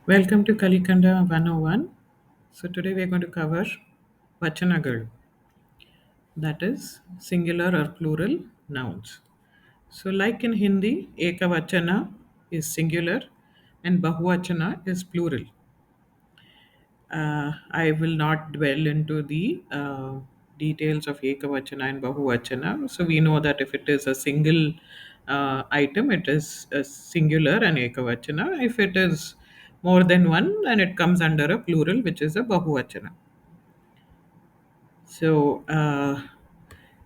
Welcome to Kalikanda 101. So today we are going to cover Vachanagalu, that is singular or plural nouns. So like in Hindi, Ekavachana is singular and Bahuvachana is plural. I will not dwell into the details of Ekavachana and Bahuvachana. So we know that if it is a single item, it is a singular and Ekavachana. If it is more than one, then it comes under a plural, which is a Bahuvachana. So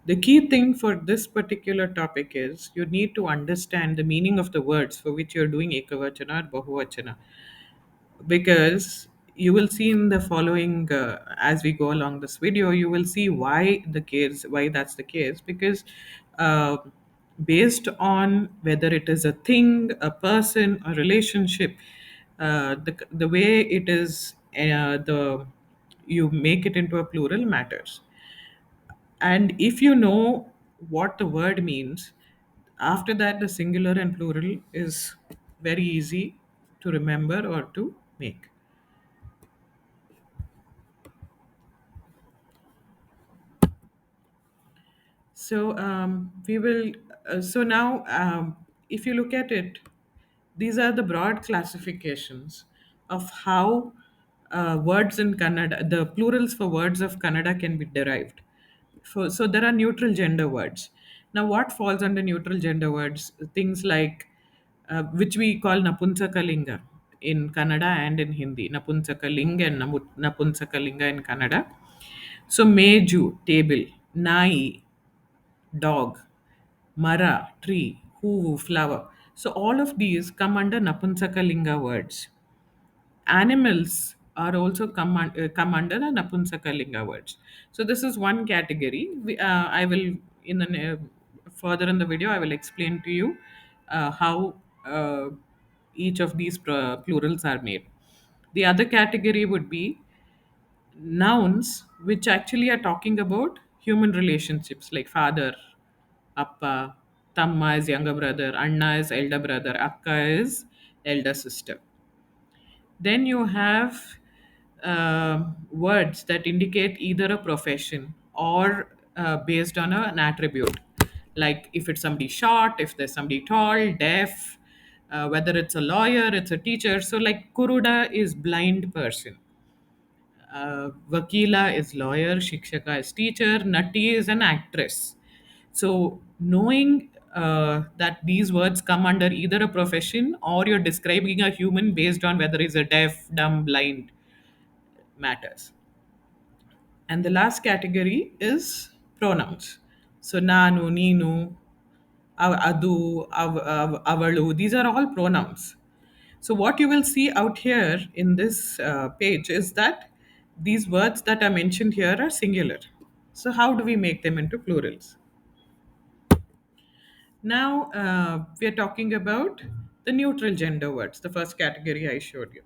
the key thing for this particular topic is you need to understand the meaning of the words for which you're doing Ekavachana or Bahuvachana, because you will see in the following as we go along this video, you will see why that's the case, because uh, based on whether it is a thing, a person, a relationship, the way it is, the you make it into a plural matters. And if you know what the word means, after that the singular and plural is very easy to remember or to make. So we will. So now, if you look at it, these are the broad classifications of how words in Kannada, the plurals for words of Kannada can be derived. So there are neutral gender words. Now, what falls under neutral gender words? Things like which we call Napunsakalinga in Kannada and in Hindi. Napunsakalinga and Napunsakalinga in Kannada. So meju, table, nai, dog, mara, tree, hoovu, flower. So all of these come under Napunsakalinga words. Animals are also come under the Napunsakalinga words. So this is one category. I will further in the video I will explain to you how each of these plurals are made. The other category would be nouns which actually are talking about human relationships like father, appa, tamma is younger brother, anna is elder brother, akka is elder sister. Then you have words that indicate either a profession or based on an attribute. Like if it's somebody short, if there's somebody tall, deaf, whether it's a lawyer, it's a teacher. So, like Kuruda is blind person, Vakila is lawyer, Shikshaka is teacher, Nati is an actress. So knowing that these words come under either a profession or you're describing a human based on whether he's a deaf, dumb, blind matters. And the last category is pronouns. So nanu, ninu, adu, avalu, these are all pronouns. So, what you will see out here in this page is that these words that are mentioned here are singular. So, how do we make them into plurals? Now, we are talking about the neutral gender words, the first category I showed you.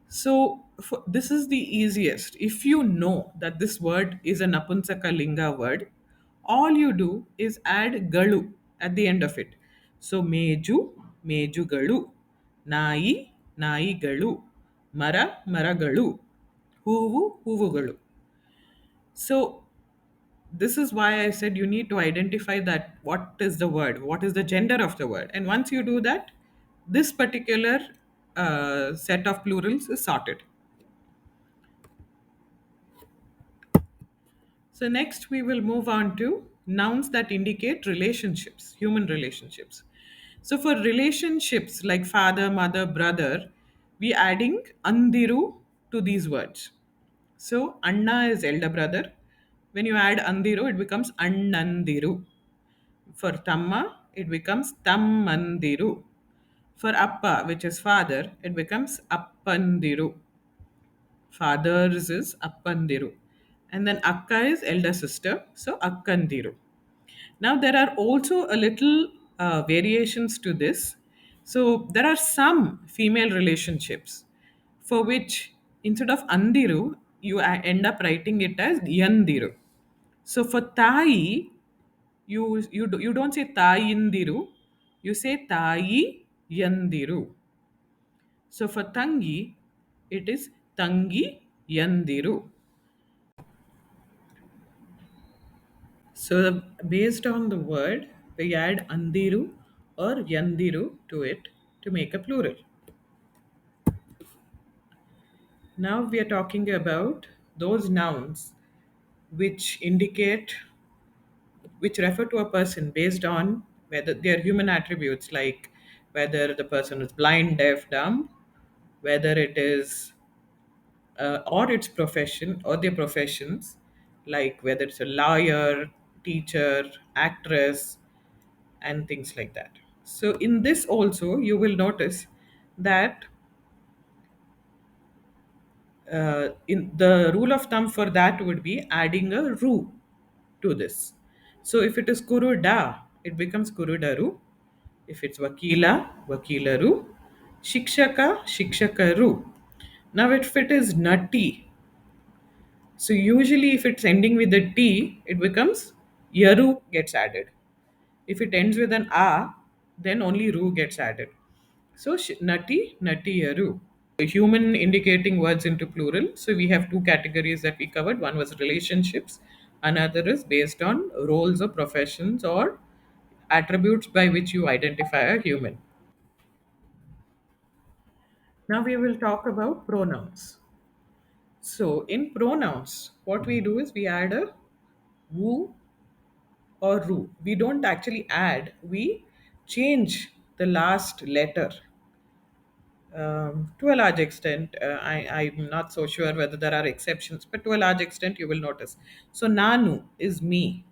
So, this is the easiest. If you know that this word is a Napunsaka Linga word, all you do is add galu at the end of it. So, meju, meju galu, nai, nai galu, mara, maragalu, hoovu, hoovugalu. So, this is why I said you need to identify that what is the word, what is the gender of the word. And once you do that, this particular set of plurals is sorted. So, next we will move on to nouns that indicate relationships, human relationships. So, for relationships like father, mother, brother, we adding andiru to these words. So, Anna is elder brother. When you add andiru, it becomes annandiru. For Tamma, it becomes Tammandiru. For Appa, which is father, it becomes Appandiru. Father's is Appandiru. And then Akka is elder sister, so Akkandiru. Now there are also a little variations to this. So there are some female relationships for which instead of Andiru, you end up writing it as Yandiru. So for Tai, you don't say Tayindiru, you say Tayi Yandiru. So for Tangi, it is Tangi Yandiru. So based on the word, we add Andiru or Yandiru to it to make a plural. Now we are talking about those nouns which indicate, which refer to a person based on whether they are human attributes, like whether the person is blind, deaf, dumb, whether it is or its profession or their professions, like whether it's a lawyer, teacher, actress, and things like that. So in this also you will notice that in the rule of thumb for that would be adding a ru to this. So if it is kuruda, it becomes kurudaru. If it's vakila, vakilaru. Shikshaka, shikshakaru. Now if it is nati, so usually if it's ending with a T, it becomes yaru gets added. If it ends with an A, then only ru gets added. So nati, nati yaru. Human indicating words into plural. So we have two categories that we covered. One was relationships, another is based on roles or professions or attributes by which you identify a human. Now we will talk about pronouns. So in pronouns, what we do is we add a woo or ru. We don't actually add, we change the last letter to a large extent. I'm not so sure whether there are exceptions, but to a large extent, you will notice. So, nanu is me,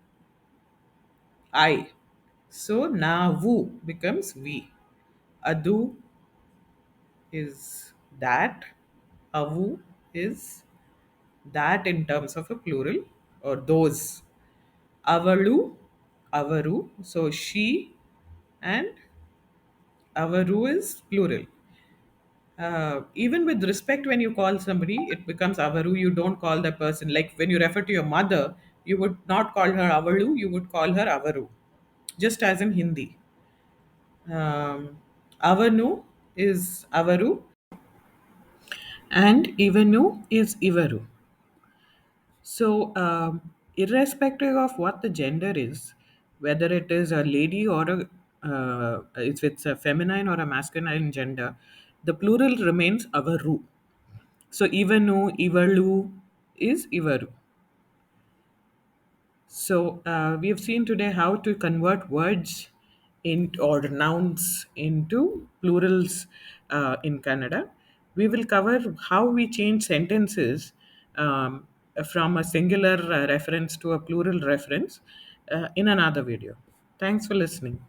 I. So, navu becomes we. Adu is that. Avu is that in terms of a plural or those. Avalu, avaru. So, she and avaru is plural. Even with respect, when you call somebody, it becomes avaru. You don't call the person, like when you refer to your mother, you would not call her avalu, you would call her avaru, just as in Hindi. Avanu is avaru and ivanu is ivaru. So irrespective of what the gender is, whether it is a lady or a if it's a feminine or a masculine gender, the plural remains avaru. So Ivanu, Ivalu is Ivaru. So we have seen today how to convert words in or nouns into plurals in Kannada. We will cover how we change sentences from a singular reference to a plural reference in another video. Thanks for listening.